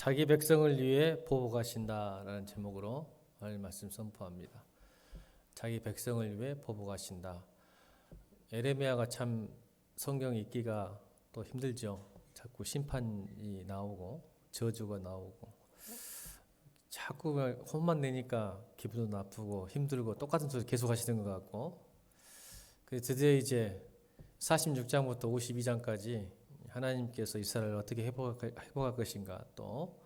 자기 백성을 위해 보복하신다라는 제목으로 오늘 말씀 선포합니다. 자기 백성을 위해 보복하신다. 에레미야가 참 성경 읽기가 또 힘들죠. 자꾸 심판이 나오고 저주가 나오고 자꾸 혼만 내니까 기분도 나쁘고 힘들고 똑같은 소리 계속 하시는 것 같고, 드디어 이제 46장부터 52장까지 하나님께서 이스라엘을 어떻게 회복할 것인가, 또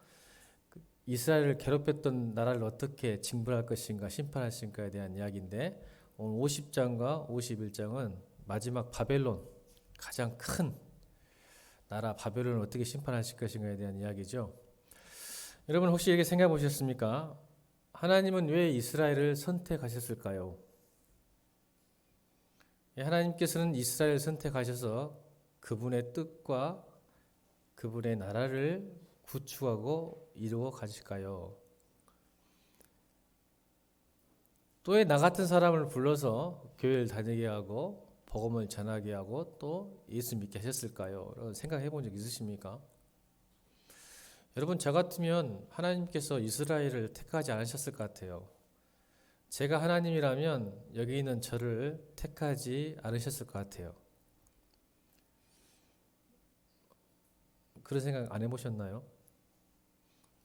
이스라엘을 괴롭혔던 나라를 어떻게 징벌할 것인가, 심판하실까에 대한 이야기인데, 오늘 50장과 51장은 마지막 바벨론, 가장 큰 나라 바벨론을 어떻게 심판하실 것인가에 대한 이야기죠. 여러분 혹시 이렇게 생각해 보셨습니까? 하나님은 왜 이스라엘을 선택하셨을까요? 하나님께서는 이스라엘을 선택하셔서 그분의 뜻과 그분의 나라를 구축하고 이루어 가실까요? 또 왜 나 같은 사람을 불러서 교회를 다니게 하고 복음을 전하게 하고 또 예수 믿게 하셨을까요? 라고 생각해 본 적 있으십니까? 여러분, 저 같으면 하나님께서 이스라엘을 택하지 않으셨을 것 같아요. 제가 하나님이라면 여기 있는 저를 택하지 않으셨을 것 같아요. 그런 생각 안 해보셨나요?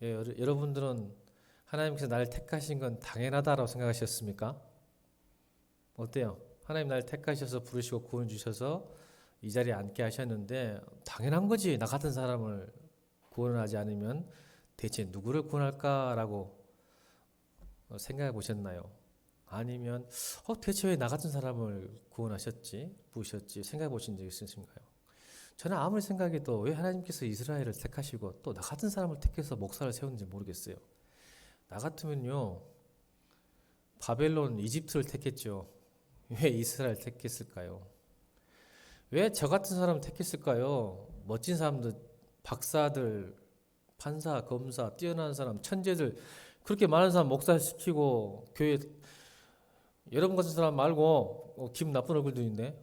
여러분들은 하나님께서 나를 택하신 건 당연하다라고 생각하셨습니까? 어때요? 하나님 나를 택하셔서 부르시고 구원 주셔서 이 자리에 앉게 하셨는데 당연한 거지. 나 같은 사람을 구원하지 않으면 대체 누구를 구원할까라고 생각해 보셨나요? 아니면 대체 왜 나 같은 사람을 구원하셨지, 부으셨지 생각해 보신 적 있으신가요? 저는 아무리 생각해도 왜 하나님께서 이스라엘을 택하시고 또 나 같은 사람을 택해서 목사를 세웠는지 모르겠어요. 나 같으면요, 바벨론, 이집트를 택했죠. 왜 이스라엘 택했을까요? 왜 저 같은 사람을 택했을까요? 멋진 사람들, 박사들, 판사, 검사, 뛰어난 사람, 천재들, 그렇게 많은 사람 목사시키고 교회, 여러분 같은 사람 말고 기분 나쁜 얼굴도 있네.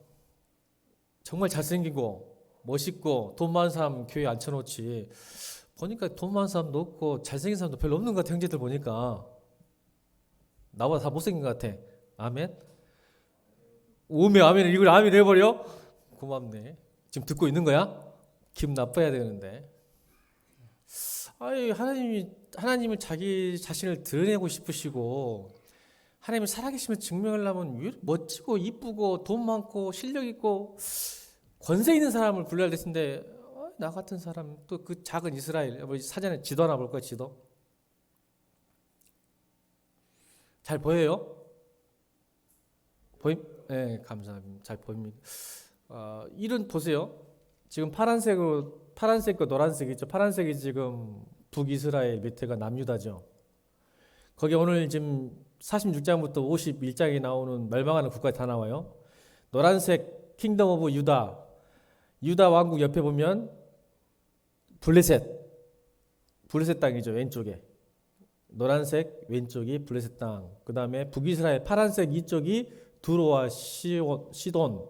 정말 잘생기고 멋있고 돈 많은 사람 교회에 앉혀놓지. 보니까 돈 많은 사람도 없고 잘생긴 사람도 별로 없는 것 같아. 형제들 보니까 나보다 다 못생긴 것 같아. 아멘? 오메 아멘을 이걸 아멘 해버려? 고맙네. 지금 듣고 있는 거야? 기분 나빠야 되는데. 하나님을 자기 자신을 드러내고 싶으시고, 하나님을 살아계심을 증명하려면 멋지고 이쁘고 돈 많고 실력 있고 권세 있는 사람을 불러야 될 텐데, 나 같은 사람, 또 그 작은 이스라엘, 사전에 지도 하나 볼까요? 지도 잘 보여요? 네, 감사합니다. 잘 보입니다. 이런 보세요. 지금 파란색과 노란색 있죠. 파란색이 지금 북이스라엘, 밑에가 남유다죠. 거기 오늘 지금 46장부터 51장에 나오는 멸망하는 국가에 다 나와요. 노란색 킹덤 오브 유다 왕국 옆에 보면 블레셋 땅이죠. 왼쪽에 노란색 왼쪽이 블레셋 땅, 그 다음에 북이스라엘 파란색 이쪽이 두로와 시돈,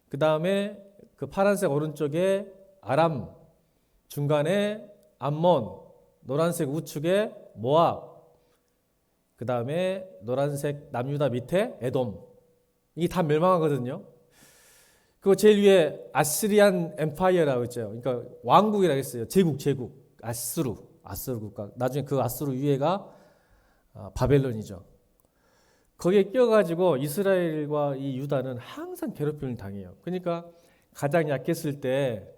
그 다음에 그 파란색 오른쪽에 아람, 중간에 암몬, 노란색 우측에 모압, 그 다음에 노란색 남유다 밑에 에돔. 이게 다 멸망하거든요. 그리고 제일 위에 아스리안 엠파이어라고 있죠. 그러니까 왕국이라고 했어요. 제국. 아수르 국가. 나중에 그 아수르 위에가 바벨론이죠. 거기에 껴가지고 이스라엘과 이 유다는 항상 괴롭힘을 당해요. 그러니까 가장 약했을 때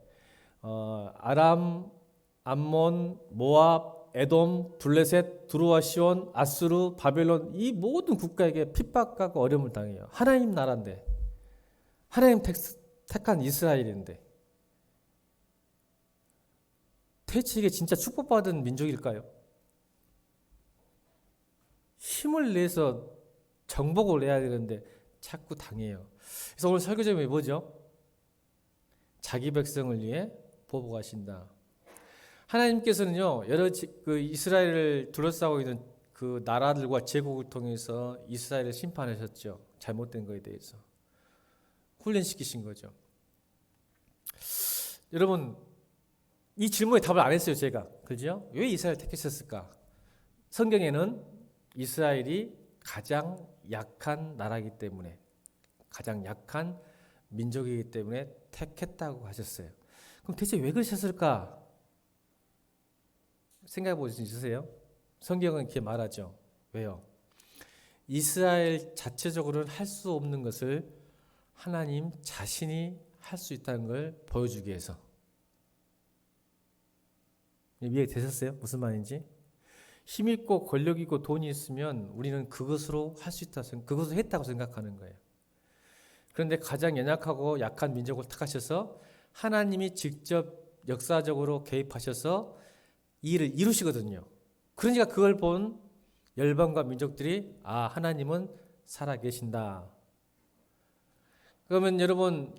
아람, 암몬, 모압, 에돔, 블레셋, 두루와 시온, 아수르, 바벨론, 이 모든 국가에게 핍박하고 어려움을 당해요. 하나님 나라인데, 하나님 택한 이스라엘인데, 대체 이게 진짜 축복받은 민족일까요? 힘을 내서 정복을 해야 되는데 자꾸 당해요. 그래서 오늘 설교 제목이 뭐죠? 자기 백성을 위해 보복하신다. 하나님께서는요, 여러 그 이스라엘을 둘러싸고 있는 그 나라들과 제국을 통해서 이스라엘을 심판하셨죠. 잘못된 것에 대해서 훈련시키신 거죠. 여러분, 이 질문에 답을 안 했어요, 제가. 그죠? 왜 이스라엘 택하셨을까? 성경에는 이스라엘이 가장 약한 나라이기 때문에, 가장 약한 민족이기 때문에 택했다고 하셨어요. 그럼 대체 왜 그러셨을까? 생각해 보실 수 있으세요? 성경은 이렇게 말하죠. 왜요? 이스라엘 자체적으로는 할 수 없는 것을 하나님 자신이 할 수 있다는 걸 보여주기 위해서. 이해되셨어요? 무슨 말인지? 힘 있고 권력 있고 돈이 있으면 우리는 그것으로 할 수 있다, 그것을 했다고 생각하는 거예요. 그런데 가장 연약하고 약한 민족을 택하셔서 하나님이 직접 역사적으로 개입하셔서 이 일을 이루시거든요. 그러니까 그걸 본 열방과 민족들이 하나님은 살아계신다. 그러면 여러분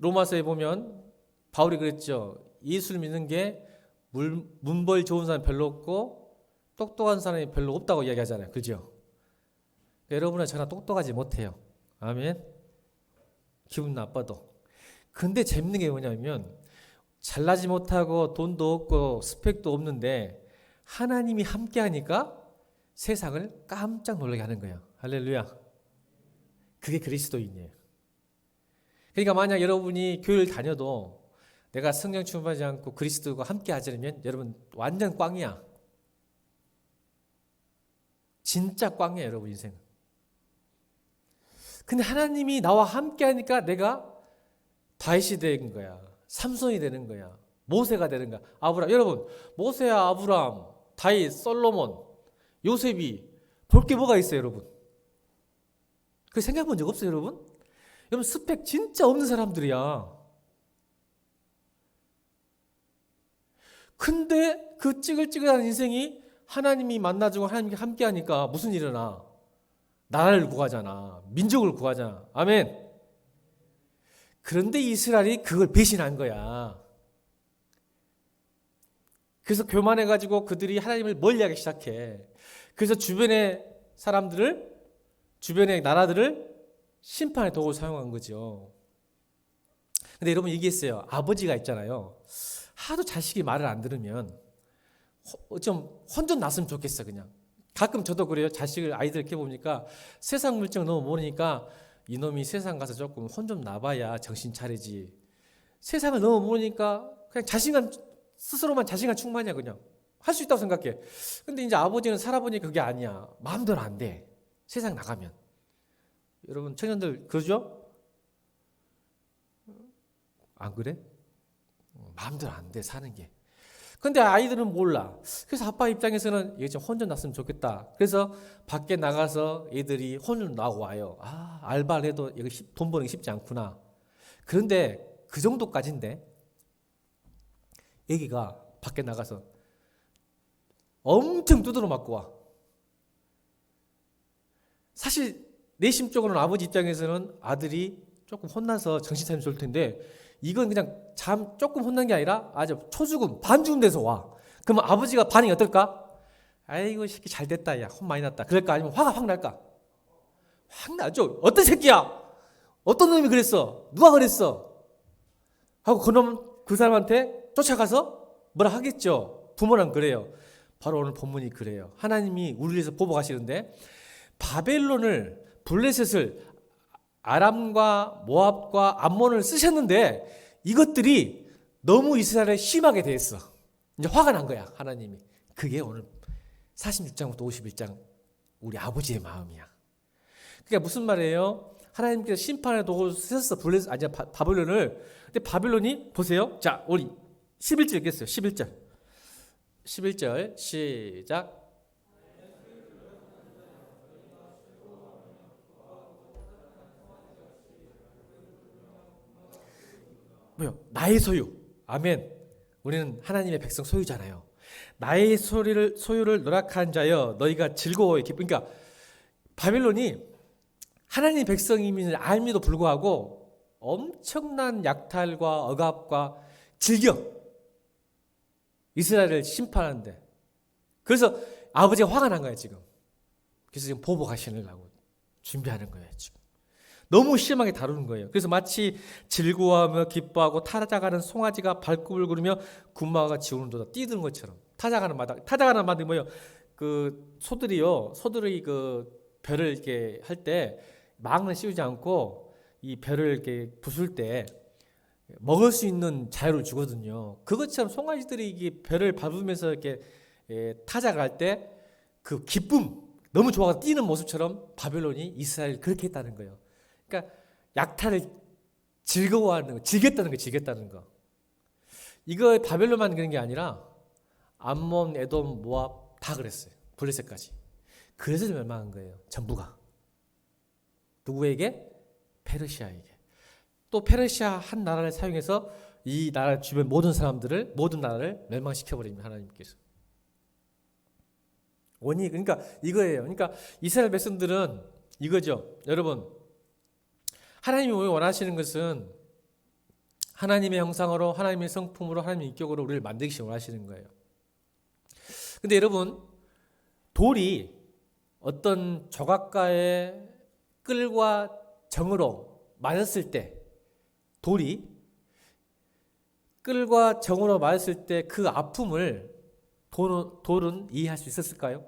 로마서에 보면 바울이 그랬죠. 예수를 믿는 게 문벌 좋은 사람이 별로 없고 똑똑한 사람이 별로 없다고 이야기하잖아요. 그죠? 여러분은 저나 똑똑하지 못해요. 아멘. 기분 나빠도. 근데 재밌는 게 뭐냐면 잘나지 못하고 돈도 없고 스펙도 없는데 하나님이 함께하니까 세상을 깜짝 놀라게 하는 거예요. 할렐루야. 그게 그리스도인이에요. 그러니까 만약 여러분이 교회를 다녀도 내가 성령 충만하지 않고 그리스도와 함께 하지 않으면 여러분 완전 꽝이야. 진짜 꽝이에요, 여러분 인생은. 근데 하나님이 나와 함께 하니까 내가 다윗이 되는 거야. 삼손이 되는 거야. 모세가 되는 거야. 여러분, 모세야, 아브라함, 다윗, 솔로몬, 요셉이 볼 게 뭐가 있어요, 여러분? 그 생각해 본 적 없어요, 여러분? 여러분 스펙 진짜 없는 사람들이야. 근데 그 찌글찌글한 인생이 하나님이 만나주고 하나님께 함께 하니까 무슨 일이 일어나? 나라를 구하잖아. 민족을 구하잖아. 아멘. 그런데 이스라엘이 그걸 배신한 거야. 그래서 교만해가지고 그들이 하나님을 멀리하기 시작해. 그래서 주변의 사람들을, 주변의 나라들을 심판의 도구로 사용한 거죠. 근데 여러분 얘기했어요. 아버지가 있잖아요. 하도 자식이 말을 안 들으면 좀 혼좀 났으면 좋겠어, 그냥. 가끔 저도 그래요. 아이들 이렇게 보니까 세상 물정 너무 모르니까 이놈이 세상 가서 조금 혼 좀 나봐야 정신 차리지. 세상을 너무 모르니까 그냥 스스로만 자신감 충만이야, 그냥. 할 수 있다고 생각해. 근데 이제 아버지는 살아보니 그게 아니야. 마음대로 안 돼. 세상 나가면. 여러분, 청년들, 그러죠? 안 그래? 마음대로 안 돼, 사는 게. 근데 아이들은 몰라. 그래서 아빠 입장에서는 얘 좀 혼 좀 났으면 좋겠다. 그래서 밖에 나가서 애들이 혼을 나고 와요. 알바를 해도 이거 돈 버는 게 쉽지 않구나. 그런데 그 정도까지인데 애기가 밖에 나가서 엄청 두드러 맞고 와. 사실 내심적으로는 아버지 입장에서는 아들이 조금 혼나서 정신 차리면 좋을 텐데 이건 그냥 조금 혼난 게 아니라 아주 초죽음, 반죽음 돼서 와. 그러면 아버지가 반응이 어떨까? 아이고, 새끼 잘 됐다. 야, 혼 많이 났다. 그럴까? 아니면 화가 확 날까? 확 나죠. 어떤 새끼야? 어떤 놈이 그랬어? 누가 그랬어? 하고 그놈 그 사람한테 쫓아가서 뭐라 하겠죠. 부모는 그래요. 바로 오늘 본문이 그래요. 하나님이 우리를 위해서 보복하시는데 바벨론을, 블레셋을, 아람과 모압과 암몬을 쓰셨는데 이것들이 너무 이스라엘에 심하게 대했어. 이제 화가 난 거야, 하나님이. 그게 오늘 46장부터 51장 우리 아버지의 마음이야. 그게 무슨 말이에요? 하나님께서 심판의 도구를 쓰셨어. 바벨론을. 근데 바벨론이 보세요. 자, 우리 11절 읽겠어요. 11절 시작. 뭐요? 나의 소유. 아멘. 우리는 하나님의 백성 소유잖아요. 나의 소유를 노력한 자여 너희가 즐거워해. 그러니까 바벨론이 하나님의 백성임을 알미도 불구하고 엄청난 약탈과 억압과 즐겨 이스라엘을 심판하는데, 그래서 아버지가 화가 난 거예요, 지금. 그래서 지금 보복하시려고 준비하는 거예요, 지금. 너무 심하게 다루는 거예요. 그래서 마치 즐거워하며 기뻐하고 타작하는 송아지가 발굽을 구르며 군마가 지우는도다 뛰드는 것처럼 타작하는 마당이 뭐예요? 그 소들이 그 벼를 이렇게 할 때 망을 씌우지 않고 이 벼를 이렇게 부술 때 먹을 수 있는 자유를 주거든요. 그것처럼 송아지들이 이게 벼를 밟으면서 이렇게 타작을 할 때 그 기쁨, 너무 좋아서 뛰는 모습처럼 바벨론이 이스라엘 그렇게 했다는 거예요. 그러니까 약탈을 즐겼다는 거. 이거 바벨론만 그런 게 아니라 암몬, 에돔, 모압 다 그랬어요. 블레셋까지. 그래서 멸망한 거예요. 전부가. 누구에게? 페르시아에게. 또 페르시아 한 나라를 사용해서 이 나라 주변 모든 나라를 멸망시켜 버립니다. 하나님께서. 그러니까 이거예요. 그러니까 이스라엘 백성들은 이거죠. 여러분, 하나님이 원하시는 것은 하나님의 형상으로, 하나님의 성품으로, 하나님의 인격으로 우리를 만들기 원하시는 거예요. 근데 여러분, 돌이 어떤 조각가의 끌과 정으로 맞았을 때, 돌이 끌과 정으로 맞았을 때 그 아픔을 돌은 이해할 수 있었을까요?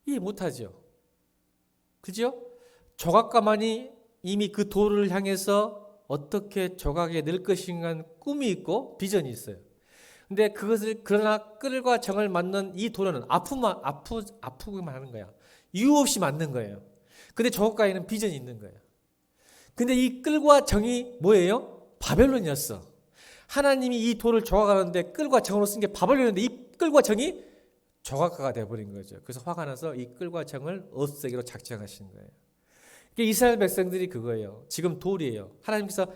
이해 못하죠. 그죠? 조각가만이 이미 그 돌을 향해서 어떻게 조각에 늘 것인가 꿈이 있고 비전이 있어요. 근데 그러나 끌과 정을 맞는 이 돌은 아프기만 하는 거야. 이유 없이 맞는 거예요. 근데 조각가에는 비전이 있는 거예요. 근데 이 끌과 정이 뭐예요? 바벨론이었어. 하나님이 이 돌을 조각하는데 끌과 정으로 쓴 게 바벨론인데 이 끌과 정이 조각가가 되어버린 거죠. 그래서 화가 나서 이 끌과 정을 없애기로 작정하신 거예요. 이게 이스라엘 백성들이 그거예요. 지금 돌이에요. 하나님께서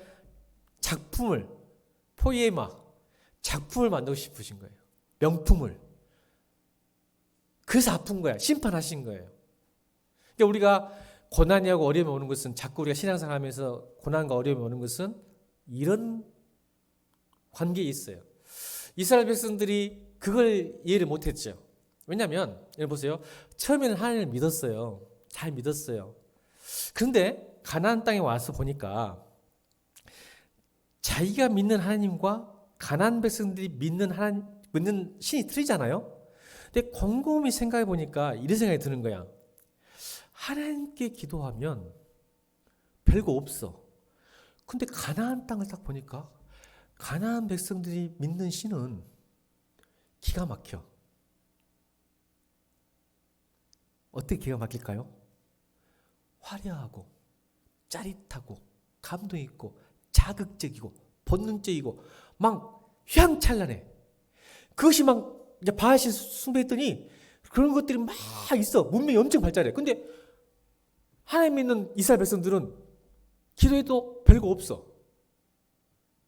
작품을 만들고 싶으신 거예요. 명품을. 그래서 아픈 거야. 심판하신 거예요. 그러니까 우리가 고난이하고 어려움이 오는 것은 자꾸 우리가 신앙생활 하면서 고난과 어려움이 오는 것은 이런 관계에 있어요. 이스라엘 백성들이 그걸 이해를 못했죠. 왜냐하면 여러분 보세요. 처음에는 하나님을 믿었어요. 잘 믿었어요. 그런데 가나안 땅에 와서 보니까 자기가 믿는 하나님과 가나안 백성들이 믿는 신이 틀리잖아요. 근데 곰곰이 생각해 보니까 이런 생각이 드는 거야. 하나님께 기도하면 별거 없어. 근데 가나안 땅을 딱 보니까 가나안 백성들이 믿는 신은 기가 막혀. 어떻게 기가 막힐까요? 화려하고 짜릿하고 감동 있고 자극적이고 본능적이고 막 휘황찬란해. 그것이 막 이제 바알신 숭배했더니 그런 것들이 막 있어. 문명이 엄청 발달해. 근데 하나님 믿는 이스라엘 백성들은 기도해도 별거 없어.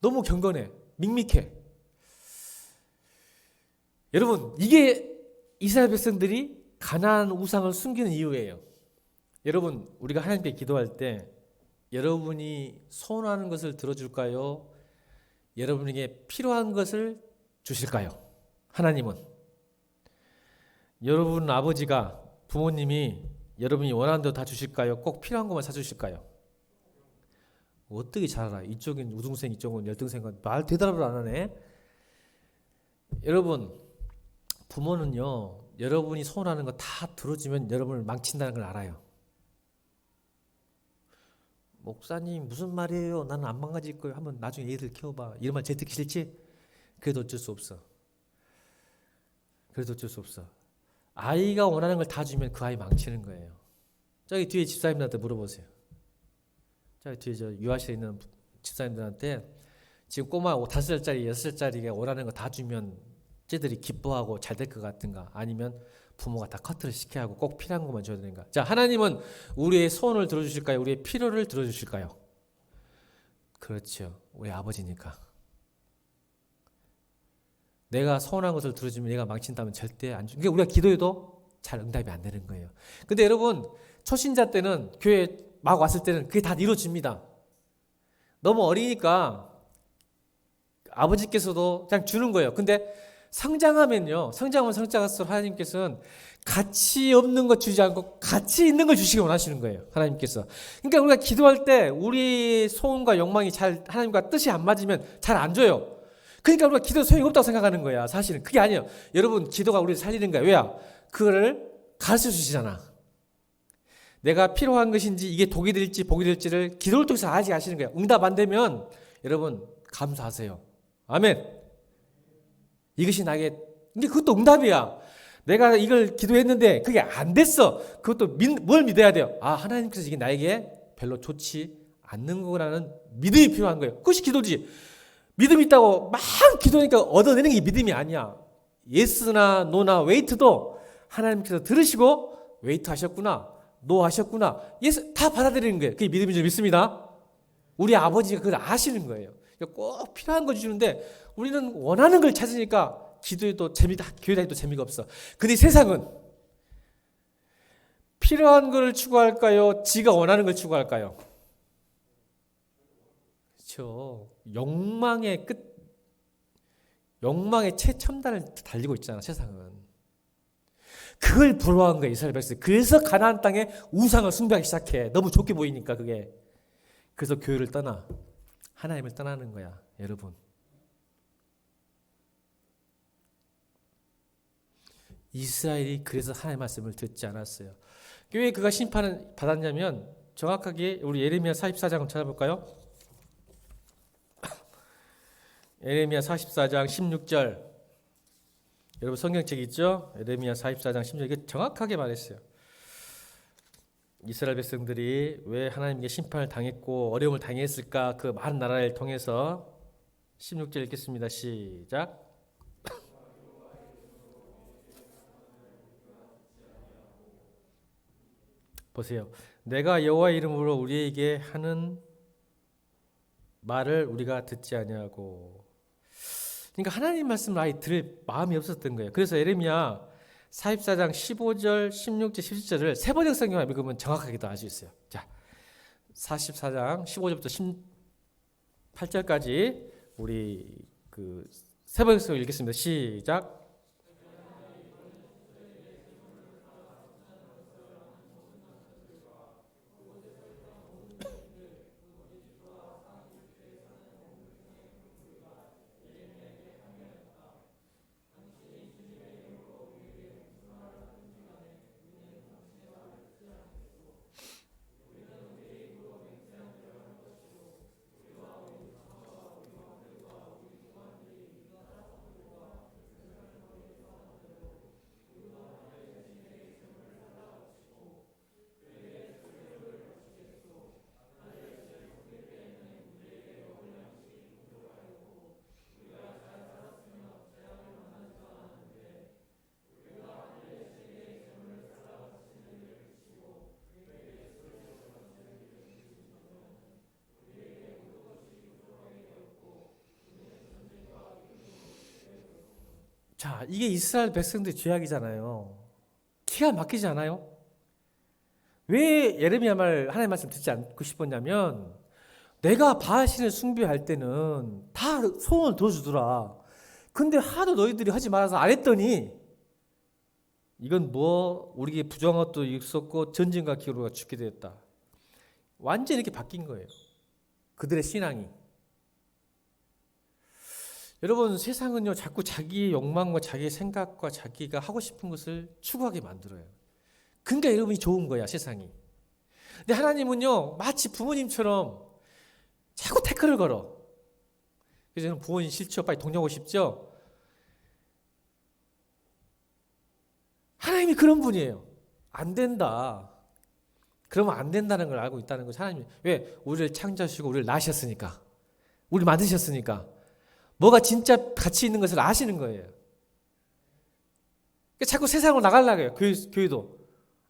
너무 경건해. 밋밋해. 여러분, 이게 이스라엘 백성들이 가나안 우상을 숨기는 이유예요. 여러분, 우리가 하나님께 기도할 때 여러분이 소원하는 것을 들어줄까요? 여러분에게 필요한 것을 주실까요? 하나님은. 여러분 아버지가, 부모님이 여러분이 원하는 대로 다 주실까요? 꼭 필요한 것만 사주실까요? 어떻게 잘 알아? 이쪽은 우등생, 이쪽은 열등생. 말 대답을 안 하네. 여러분, 부모는요, 여러분이 소원하는 거 다 들어주면 여러분을 망친다는 걸 알아요. 목사님 무슨 말이에요? 나는 안 망가질 거예요. 한번 나중에 애들 키워봐. 이런 말 제 듣기 싫지? 그래도 어쩔 수 없어. 아이가 원하는 걸 다 주면 그 아이 망치는 거예요. 저기 뒤에 집사님들한테 물어보세요. 저기 뒤에 저 유아실에 있는 집사님들한테 지금 꼬마 5살짜리, 6살짜리가 원하는 거 다 주면 쟤들이 기뻐하고 잘 될 것 같은가? 아니면 부모가 다 커트를 시켜야 하고 꼭 필요한 것만 줘야 되는가? 자, 하나님은 우리의 소원을 들어주실까요? 우리의 필요를 들어주실까요? 그렇죠. 우리 아버지니까. 내가 소원한 것을 들어주면 얘가 망친다면 절대 안 주. 그러니까 우리가 기도해도 잘 응답이 안 되는 거예요. 근데 여러분, 초신자 때는 교회 막 왔을 때는 그게 다 이루어집니다. 너무 어리니까 아버지께서도 그냥 주는 거예요. 근데 성장하면요, 성장하면 성장할수록 하나님께서는 가치 없는 것 주지 않고 가치 있는 걸 주시기 원하시는 거예요. 하나님께서. 그러니까 우리가 기도할 때 우리 소원과 욕망이 잘 하나님과 뜻이 안 맞으면 잘 안 줘요. 그러니까 우리가 기도 소용이 없다고 생각하는 거야. 사실은 그게 아니에요. 여러분, 기도가 우리를 살리는 거야. 왜야? 그거를 가르쳐 주시잖아. 내가 필요한 것인지 이게 독이 될지 복이 될지를 기도를 통해서 알게 하시는 거야. 응답 안 되면 여러분 감사하세요. 아멘. 이것이 나에게, 근데 그것도 응답이야. 내가 이걸 기도했는데 그게 안 됐어. 그것도 뭘 믿어야 돼요? 아, 하나님께서 이게 나에게 별로 좋지 않는 거라는 믿음이 필요한 거예요. 그것이 기도지. 믿음이 있다고 막 기도하니까 얻어내는 게 믿음이 아니야. 예스나 노나 웨이트도 하나님께서 들으시고 웨이트 하셨구나, 노 하셨구나, 예스 다 받아들이는 거예요. 그게 믿음인 줄 믿습니다. 우리 아버지가 그걸 아시는 거예요. 꼭 필요한 거 주시는데 우리는 원하는 걸 찾으니까 기도에도 교회 다니도 재미가 없어. 근데 세상은 필요한 걸 추구할까요? 지가 원하는 걸 추구할까요? 그렇죠. 욕망의 최첨단을 달리고 있잖아, 세상은. 그걸 부러워한 거야, 이스라엘 백성. 그래서 가나안 땅에 우상을 숭배하기 시작해. 너무 좋게 보이니까 그게. 그래서 교회를 떠나. 하나님을 떠나는 거야, 여러분. 이스라엘이 그래서 하나님의 말씀을 듣지 않았어요. 왜 그가 심판을 받았냐면 정확하게 우리 예레미야 44장 찾아볼까요? 예레미야 44장 16절. 여러분 성경책 있죠? 예레미야 44장 16절. 이게 정확하게 말했어요. 이스라엘 백성들이 왜 하나님께 심판을 당했고 어려움을 당했을까? 그 많은 나라를 통해서 16절 읽겠습니다. 시작. 보세요. 내가 여호와 이름으로 우리에게 하는 말을 우리가 듣지 아니하고. 그러니까 하나님 말씀을 아예 들을 마음이 없었던 거예요. 그래서 예레미야 44장 15절, 16절, 17절을 세 번역 성경을 읽으면 정확하게 알 수 있어요. 자, 44장 15절부터 18절까지 우리 세 번역 성경 읽겠습니다. 시작. 자, 이게 이스라엘 백성들의 죄악이잖아요. 기가 막히지 않아요? 왜 예레미야 하나님 말씀 듣지 않고 싶었냐면 내가 바알신을 숭배할 때는 다 소원을 들어주더라. 근데 하도 너희들이 하지 말아서 안 했더니 이건 우리에게 부정한 것도 있었고 전쟁과 기후가 죽게 되었다. 완전히 이렇게 바뀐 거예요. 그들의 신앙이. 여러분, 세상은요 자꾸 자기의 욕망과 자기의 생각과 자기가 하고 싶은 것을 추구하게 만들어요. 그러니까 여러분이 좋은 거야, 세상이. 근데 하나님은요 마치 부모님처럼 자꾸 태클을 걸어. 그래서 저는 부모님 싫죠? 빨리 동료하고 싶죠? 하나님이 그런 분이에요. 안 된다. 그러면 안 된다는 걸 알고 있다는 거죠. 하나님이. 왜? 우리를 창조하시고 우리를 낳으셨으니까. 우리를 만드셨으니까. 뭐가 진짜 가치 있는 것을 아시는 거예요. 그러니까 자꾸 세상으로 나가려고 해요. 교회도.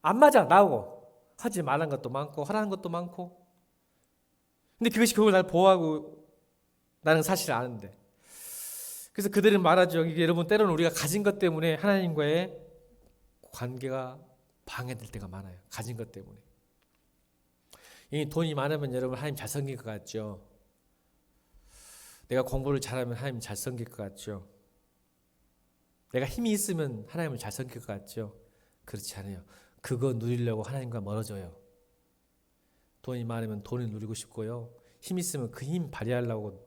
안 맞아, 나오고. 하지 말라는 것도 많고 하라는 것도 많고. 근데 그것이 그걸 날 보호하고 나는 사실 아는데. 그래서 그들은 말하죠. 이게 여러분 때로는 우리가 가진 것 때문에 하나님과의 관계가 방해될 때가 많아요. 가진 것 때문에. 이 돈이 많으면 여러분 하나님 잘 섬길 것 같죠. 내가 공부를 잘하면 하나님 잘 섬길 것 같죠. 내가 힘이 있으면 하나님을 잘 섬길 것 같죠? 그렇지 않아요. 그거 누리려고 하나님과 멀어져요. 돈이 많으면 돈을 누리고 싶고요. 힘 있으면 그 힘 발휘하려고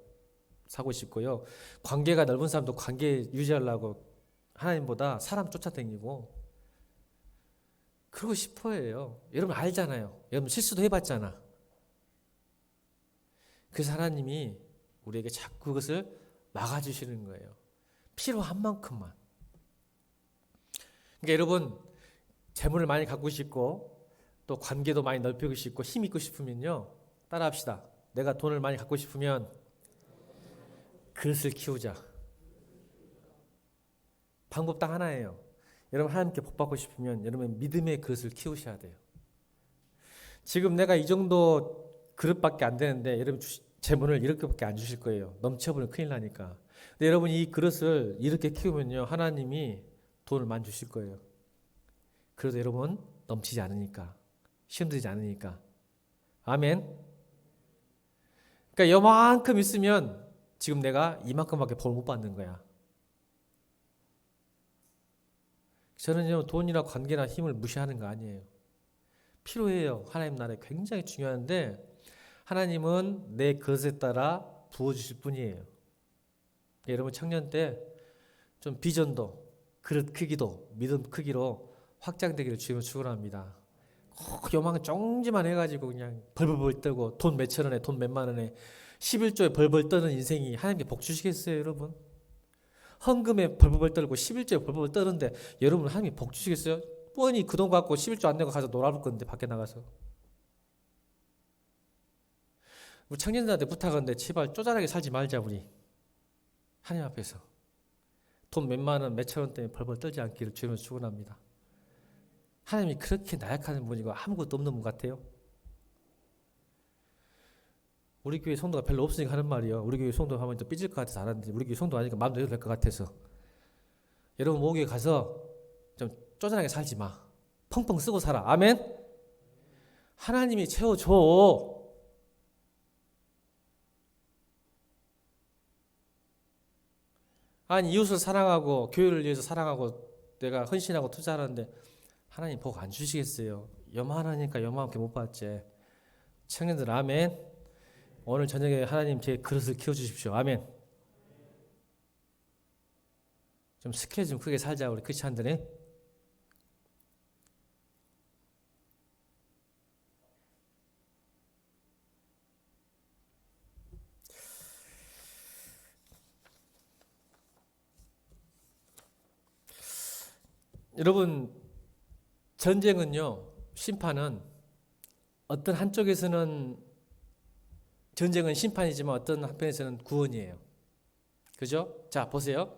사고 싶고요. 관계가 넓은 사람도 관계 유지하려고 하나님보다 사람 쫓아다니고 그러고 싶어 해요. 여러분 알잖아요. 여러분 실수도 해봤잖아. 그래서 하나님이 우리에게 자꾸 그것을 막아주시는 거예요. 필요한 만큼만. 그러니까 여러분 재물을 많이 갖고 싶고 또 관계도 많이 넓히고 싶고 힘 있고 싶으면요. 따라합시다. 내가 돈을 많이 갖고 싶으면 그릇을 키우자. 방법 딱 하나예요. 여러분 하나님께 복 받고 싶으면 여러분 믿음의 그릇을 키우셔야 돼요. 지금 내가 이 정도 그릇밖에 안 되는데 여러분 재물을 이렇게밖에 안 주실 거예요. 넘쳐버리면 큰일 나니까. 근데 여러분 이 그릇을 이렇게 키우면요. 하나님이 돈을 많이 주실 거예요. 그래도 여러분 넘치지 않으니까. 시험 들지 않으니까. 아멘. 그러니까 요만큼 있으면 지금 내가 이만큼밖에 볼 못 받는 거야. 저는요 돈이나 관계나 힘을 무시하는 거 아니에요. 필요해요. 하나님 나라에 굉장히 중요한데 하나님은 내 그릇에 따라 부어주실 뿐이에요. 여러분 청년 때 좀 비전도 그릇 크기도 믿음 크기로 확장되기를 주님을 축원합니다. 꼭 요만큼 쫑지만 해가지고 그냥 벌벌벌 떨고 돈 몇천 원에 돈 몇만 원에 11조에 벌벌 떠는 인생이 하나님께 복 주시겠어요 여러분? 헌금에 벌벌벌 떨고 11조에 벌벌벌 떠는데 여러분 하나님이 복 주시겠어요? 뻔히 그 돈 갖고 11조 안 내고 가서 놀아볼 건데 밖에 나가서 우리 청년들한테 부탁하는데 제발 쪼잔하게 살지 말자 우리 하나님 앞에서 돈 몇만 원 몇천 원 때문에 벌벌 떨지 않기를 주님을 축원합니다. 하나님이 그렇게 나약한 분이고 아무것도 없는 분 같아요? 우리 교회 성도가 별로 없으니까 하는 말이요. 우리 교회 성도 하면 좀 삐질 것 같아서 안 하는데 우리 교회 성도 아니까 마음대로 해도 될 것 같아서 여러분 모교에 가서 좀 쪼잔하게 살지 마. 펑펑 쓰고 살아. 아멘? 하나님이 채워줘. 아니 이웃을 사랑하고 교회를 위해서 사랑하고 내가 헌신하고 투자하는데 하나님 복 안 주시겠어요? 요만하니까 요만하게 못 받지. 청년들 아멘. 오늘 저녁에 하나님 제 그릇을 키워주십시오. 아멘. 좀 스케일 좀 크게 살자 우리 크리스찬들이. 여러분 전쟁은요 심판은 어떤 한쪽에서는 전쟁은 심판이지만 어떤 한편에서는 구원이에요. 그죠? 자 보세요.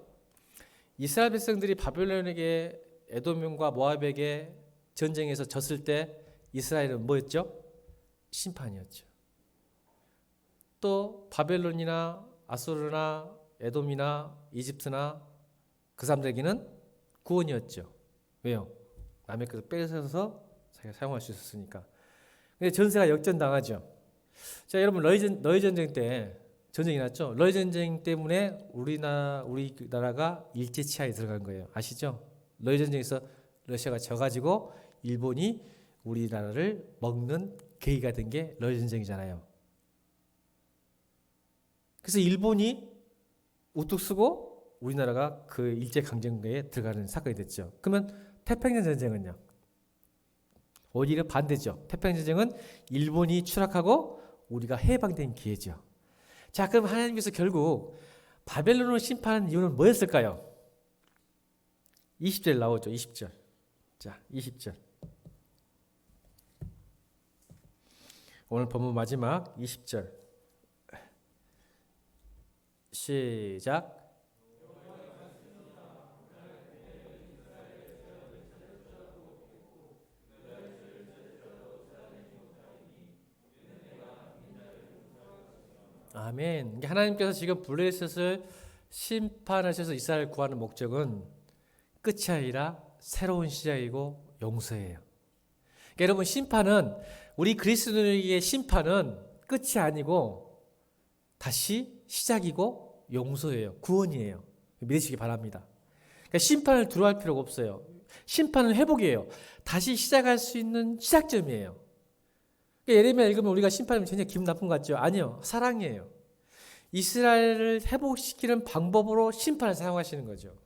이스라엘 백성들이 바벨론에게 에돔과 모압에게 전쟁에서 졌을 때 이스라엘은 뭐였죠? 심판이었죠. 또 바벨론이나 아수르나 에돔이나 이집트나 그 사람들에게는 구원이었죠. 왜요? 남의 것을 뺏어서 자기가 사용할 수 있었으니까. 근데 전세가 역전당하죠. 자, 여러분 러이 전쟁 때 전쟁이 났죠. 러이 전쟁 때문에 우리나라가 일제 치하에 들어간 거예요. 아시죠? 러이 전쟁에서 러시아가 져가지고 일본이 우리나라를 먹는 계기가 된 게 러이 전쟁이잖아요. 그래서 일본이 우뚝 쓰고 우리나라가 그 일제 강점기에 들어가는 사건이 됐죠. 그러면 태평양 전쟁은요? 오히려 반대죠. 태평양 전쟁은 일본이 추락하고 우리가 해방된 기회죠. 자, 그럼 하나님께서 결국 바벨론을 심판한 이유는 뭐였을까요? 20절 나오죠. 20절. 자, 20절. 오늘 본문 마지막 20절. 시작. 아멘. 하나님께서 지금 블레셋을 심판하셔서 이스라엘을 구하는 목적은 끝이 아니라 새로운 시작이고 용서예요. 그러니까 여러분 심판은 우리 그리스도인에게 심판은 끝이 아니고 다시 시작이고 용서예요. 구원이에요. 믿으시기 바랍니다. 그러니까 심판을 두려워할 필요가 없어요. 심판은 회복이에요. 다시 시작할 수 있는 시작점이에요. 그러니까 예레미야 읽으면 우리가 심판이면 굉장히 기분 나쁜 것 같죠? 아니요. 사랑이에요. 이스라엘을 회복시키는 방법으로 심판을 사용하시는 거죠.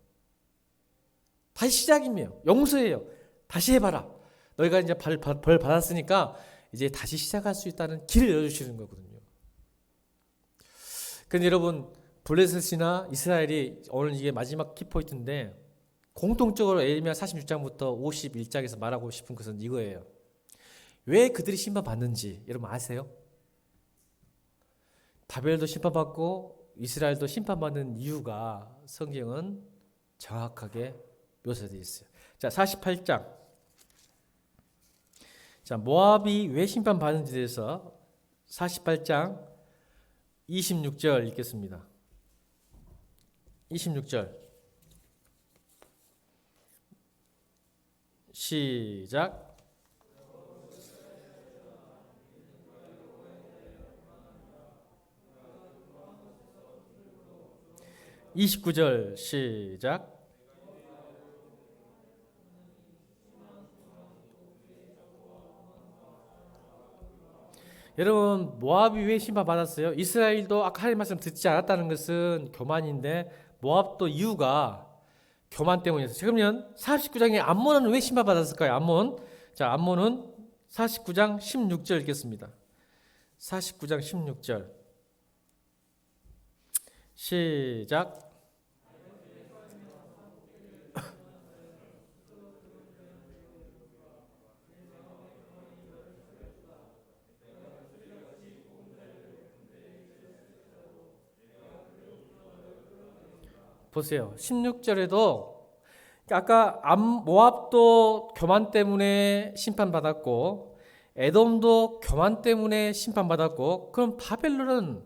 다시 시작이에요. 용서해요. 다시 해봐라. 너희가 이제 벌 받았으니까 이제 다시 시작할 수 있다는 길을 열어주시는 거거든요. 근데 여러분, 블레셋이나 이스라엘이 오늘 이게 마지막 키포인트인데 공통적으로 에레미야 46장부터 51장에서 말하고 싶은 것은 이거예요. 왜 그들이 심판받는지 여러분 아세요? 바벨도 심판받고 이스라엘도 심판받는 이유가 성경은 정확하게 묘사되어 있어요. 자, 48장. 자, 모압이 왜 심판받는지에 대해서 48장 26절 읽겠습니다. 26절 시작. 29절 시작. 여러분, 모압이 왜 심판받았어요? 이스라엘도 아까 하나님 말씀 듣지 않았다는 것은 교만인데 모압도 이유가 교만 때문이었어요. 그러면 49장에 암몬은 왜 심판받았을까요? 암몬. 자, 암몬은 49장 16절 읽겠습니다. 49장 16절 시작. 보세요. 16절에도 아까 모압도 교만 때문에 심판받았고 에돔도 교만 때문에 심판받았고 그럼 바벨론은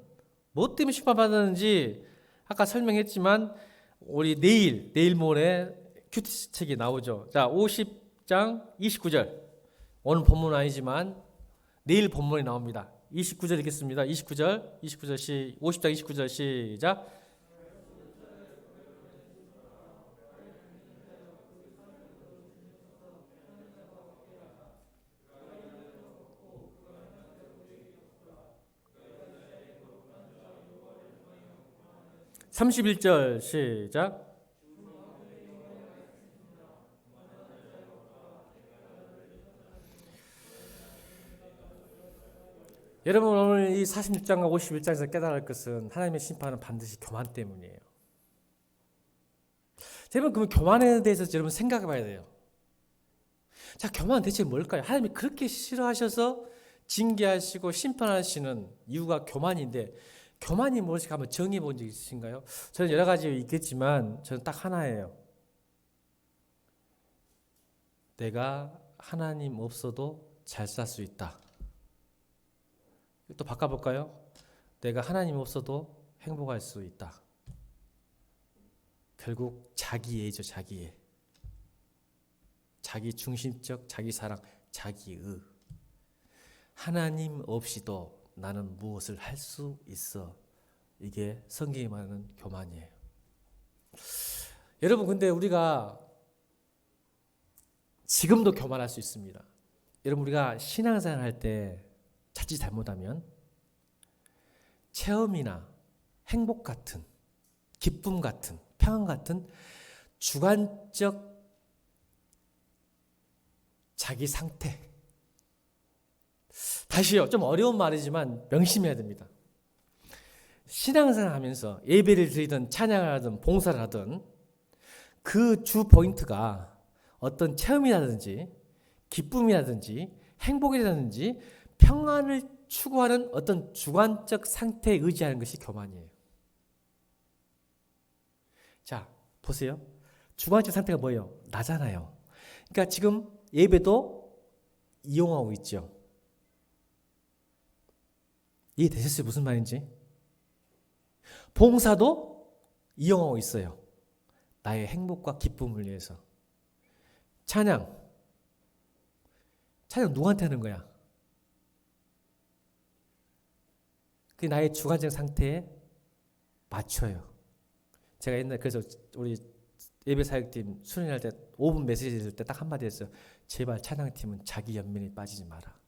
뭐 때문에 심판받았는지 아까 설명했지만 우리 내일 모레 큐티 책이 나오죠. 자, 50장 29절. 오늘 본문은 아니지만 내일 본문이 나옵니다. 29절 읽겠습니다. 29절 50장 29절 시작. 31절 시작. 여러분, 오늘 이 46장과 51장에서 깨달을 것은 하나님의 심판은 반드시 교만 때문이에요. 여러분, 그러면 교만에 대해서 여러분 생각해 봐야 돼요. 자, 교만은 대체 뭘까요? 하나님이 그렇게 싫어하셔서 징계하시고 심판하시는 이유가 교만인데 교만이 무엇인지 한번 정의해 본 적 있으신가요? 저는 여러 가지 있겠지만 저는 딱 하나예요. 내가 하나님 없어도 잘 살 수 있다. 또 바꿔볼까요? 내가 하나님 없어도 행복할 수 있다. 결국 자기애죠, 자기애. 자기 중심적, 자기 사랑, 자기의. 하나님 없이도 나는 무엇을 할 수 있어. 이게 성경이 말하는 교만이에요. 여러분, 근데 우리가 지금도 교만할 수 있습니다. 여러분, 우리가 신앙생활 할 때 자칫 잘못하면 체험이나 행복 같은, 기쁨 같은, 평안 같은 주관적 자기 상태. 다시요, 좀 어려운 말이지만 명심해야 됩니다. 신앙생활 하면서 예배를 드리든 찬양을 하든 봉사를 하든 그 주 포인트가 어떤 체험이라든지 기쁨이라든지 행복이라든지 평안을 추구하는 어떤 주관적 상태에 의지하는 것이 교만이에요. 자, 보세요. 주관적 상태가 뭐예요? 나잖아요. 그러니까 지금 예배도 이용하고 있죠. 이해되셨어요? 무슨 말인지? 봉사도 이용하고 있어요. 나의 행복과 기쁨을 위해서. 찬양 누구한테 하는 거야? 그게 나의 주관적 상태에 맞춰요. 제가 옛날에 그래서 우리 예배 사역팀 수련할 때 5분 메시지 들을 때 딱 한마디 했어요. 제발 찬양팀은 자기 연민에 빠지지 마라.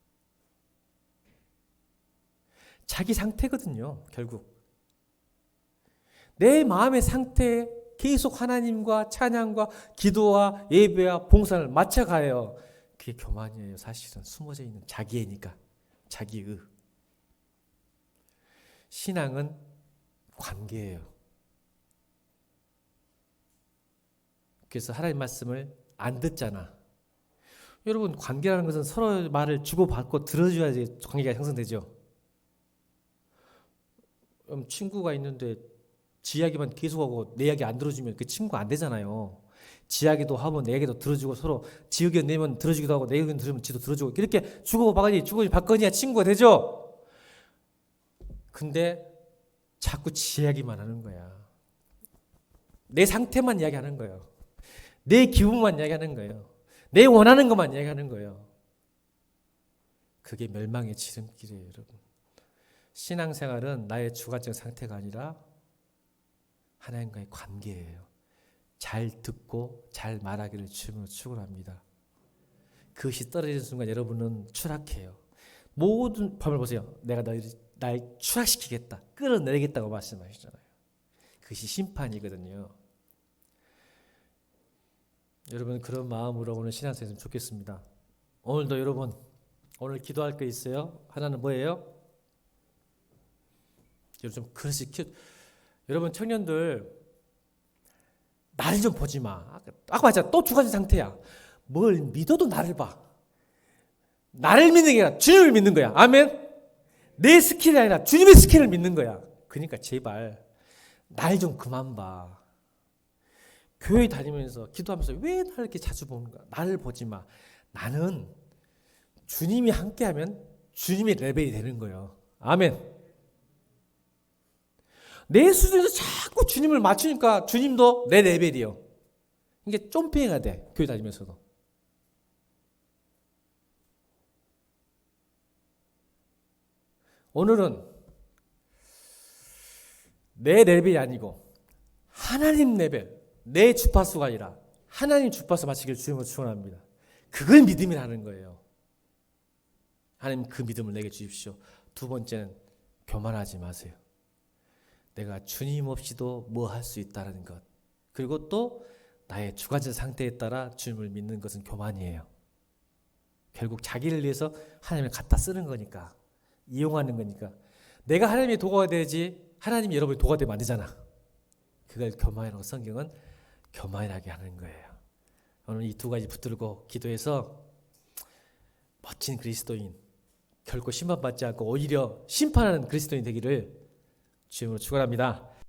자기 상태거든요. 결국 내 마음의 상태에 계속 하나님과 찬양과 기도와 예배와 봉사를 맞춰가요. 그게 교만이에요. 사실은 숨어져 있는 자기애니까. 자기의. 신앙은 관계예요. 그래서 하나님 말씀을 안 듣잖아. 여러분, 관계라는 것은 서로 말을 주고받고 들어줘야지 관계가 형성되죠. 친구가 있는데 지 이야기만 계속하고 내 이야기 안 들어주면 그 친구가 안 되잖아요. 지 이야기도 하면 내 이야기도 들어주고, 서로 지 의견 내면 들어주기도 하고 내 의견 들으면 지도 들어주고, 이렇게 주고받거니야 친구가 되죠. 근데 자꾸 지 이야기만 하는 거야. 내 상태만 이야기하는 거예요. 내 기분만 이야기하는 거예요. 내 원하는 것만 이야기하는 거예요. 그게 멸망의 지름길이에요, 여러분. 신앙생활은 나의 주관적 상태가 아니라 하나님과의 관계예요. 잘 듣고 잘 말하기를 주님으로 축원합니다. 그것이 떨어지는 순간 여러분은 추락해요. 모든 법을 보세요. 내가 날 추락시키겠다, 끌어내리겠다고 말씀하시잖아요. 그것이 심판이거든요. 여러분, 그런 마음으로 오늘 신앙생활 했으면 좋겠습니다. 오늘도 여러분, 오늘 기도할 거 있어요? 하나는 뭐예요? 여러분 좀 그릇이 여러분 청년들, 나를 좀 보지 마. 아까 맞아. 또 두 가지 상태야. 뭘 믿어도 나를 봐. 나를 믿는 게 아니라 주님을 믿는 거야. 아멘. 내 스킬이 아니라 주님의 스킬을 믿는 거야. 그러니까 제발 날 좀 그만 봐. 교회 다니면서 기도하면서 왜 나를 이렇게 자주 보는가? 나를 보지 마. 나는 주님이 함께하면 주님의 레벨이 되는 거예요. 아멘. 내 수준에서 자꾸 주님을 맞추니까 주님도 내 레벨이요. 이게 점핑해야 돼. 교회 다니면서도. 오늘은 내 레벨이 아니고 하나님 레벨, 내 주파수가 아니라 하나님 주파수 맞추기를 주님으로 축원합니다. 그걸 믿음이라는 거예요. 하나님 그 믿음을 내게 주십시오. 두 번째는 교만하지 마세요. 내가 주님 없이도 뭐 할 수 있다는 것. 그리고 또 나의 주관적 상태에 따라 주님을 믿는 것은 교만이에요. 결국 자기를 위해서 하나님을 갖다 쓰는 거니까, 이용하는 거니까. 내가 하나님의 도구가 되지 하나님이 여러분의 도구가 되면 안 되잖아. 그걸 교만이라고 성경은 교만하게 하는 거예요. 오늘 이 두 가지 붙들고 기도해서 멋진 그리스도인, 결코 심판받지 않고 오히려 심판하는 그리스도인 되기를 주님으로 축원합니다.